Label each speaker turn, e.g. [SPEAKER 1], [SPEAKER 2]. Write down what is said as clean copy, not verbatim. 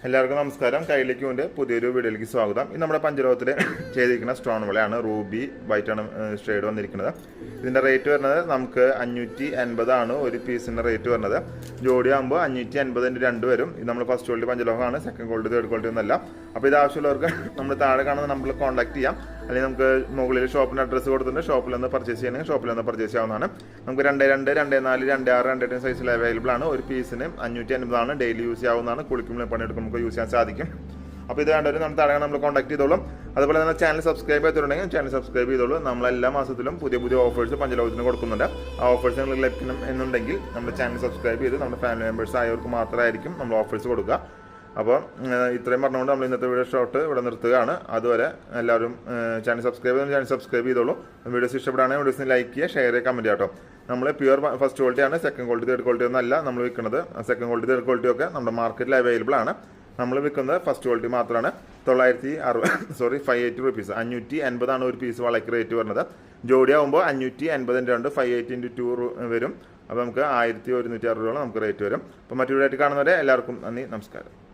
[SPEAKER 1] എല്ലാവർക്കും നമസ്കാരം. കയ്യിലേക്ക് കൊണ്ട് പുതിയൊരു വീഡിയോയിലേക്ക് സ്വാഗതം. ഇന്ന് നമ്മുടെ പഞ്ചലോകത്തിൽ ചെയ്തിരിക്കുന്ന സ്റ്റോൺ വളയാണ് റൂബി വൈറ്റാണ് ഷെയ്ഡ് വന്നിരിക്കുന്നത്. ഇതിൻ്റെ റേറ്റ് വരുന്നത് നമുക്ക് 580 ആണ് ഒരു പീസിൻ്റെ റേറ്റ് വരുന്നത്. ജോഡി ആകുമ്പോൾ 550 രണ്ട് വരും. ഇത് നമ്മൾ ഫസ്റ്റ് ക്വാളിറ്റി പഞ്ചലോഹമാണ്, സെക്കൻഡ് ക്വാളിറ്റി തേർഡ് ക്വാളിറ്റി ഒന്നല്ല. അപ്പോൾ ഇത് ആവശ്യമുള്ളവർക്ക് നമ്മൾ താഴെ കാണുന്ന നമ്മൾ കോൺടാക്ട് ചെയ്യാം. അല്ലെങ്കിൽ നമുക്ക് മുകളിൽ ഷോപ്പിൻ്റെ അഡ്രസ്സ് കൊടുത്തിട്ടുണ്ട്. ഷോപ്പിൽ നിന്ന് പർച്ചേസ് ചെയ്യണമെങ്കിൽ ഷോപ്പിൽ നിന്ന് പർച്ചേസ് ചെയ്യാവുന്നതാണ്. നമുക്ക് 22, 24, 26, 28 സൈസിൽ അവൈലബിൾ ആണ്. ഒരു പീസിന് 550 ആണ്. ഡെയിലി യൂസ് ചെയ്യാവുന്നതാണ്. കുളിക്കുമ്പോൾ പണിയെടുക്കുമ്പോൾ നമുക്ക് യൂസ് ചെയ്യാൻ സാധിക്കും. അപ്പോൾ ഇത് വേണ്ടവർ നമ്മൾ താഴെ നമ്മൾ കോൺടാക്ട് ചെയ്തോളും. അതുപോലെ തന്നെ ചാനൽ സബ്സ്ക്രൈബ് ചെയ്തിട്ടുണ്ടെങ്കിൽ ചാനൽ സബ്സ്ക്രൈബ് ചെയ്തോളൂ. നമ്മൾ എല്ലാ മാസത്തിലും പുതിയ ഓഫേഴ്സ് പഞ്ചലോകത്തിന് കൊടുക്കുന്നുണ്ട്. ആ ഓഫേഴ്സ് നിങ്ങൾ ലഭിക്കണം എന്നുണ്ടെങ്കിൽ നമ്മുടെ ചാനൽ സബ്സ്ക്രൈബ് ചെയ്ത് നമ്മുടെ ഫാമിലി മെമ്പേഴ്സ് ആയവർക്ക് മാത്രമായിരിക്കും നമ്മൾ ഓഫേഴ്സ് കൊടുക്കുക. അപ്പോൾ ഇത്രയും പറഞ്ഞുകൊണ്ട് നമ്മൾ ഇന്നത്തെ വീഡിയോ ഷോട്ട് ഇവിടെ നിർത്തുകയാണ്. അതുവരെ എല്ലാവരും ചാനൽ സബ്സ്ക്രൈബ് ചെയ്തോളൂ. വീഡിയോസ് ഇഷ്ടപ്പെടുകയാണെങ്കിൽ വീഡിയോസിന് ലൈക്ക് ചെയ്യുക, ഷെയർ ചെയ്യുക, കമൻറ്റ് ചെയ്യാം കേട്ടോ. നമ്മൾ പ്യുവർ ഫസ്റ്റ് ക്വാളിറ്റി ആണ്. സെക്കൻഡ് ക്വാളിറ്റി തേർഡ് ക്വാളിറ്റി ഒന്നല്ല നമ്മൾ വിൽക്കുന്നത്. സെക്കൻഡ് ക്വാളിറ്റി തേർഡ് ക്വാളിറ്റി ഒക്കെ നമ്മുടെ മാർക്കറ്റിൽ അവൈലബിൾ ആണ്. നമ്മൾ വിൽക്കുന്നത് ഫസ്റ്റ് ക്വാളിറ്റി മാത്രമാണ്. 580 റുപ്പീസ്, 580 ആണ് ഒരു പീസ് വളയ്ക്ക് റേറ്റ് വരുന്നത്. ജോഡി ആകുമ്പോൾ 580 580 × 2 വരും. അപ്പോൾ നമുക്ക് 1160 നമുക്ക് റേറ്റ് വരും. അപ്പോൾ മറ്റൊരു വീഡിയോ ആയിട്ട് കാണുന്നവരെ എല്ലാവർക്കും നന്ദി, നമസ്കാരം.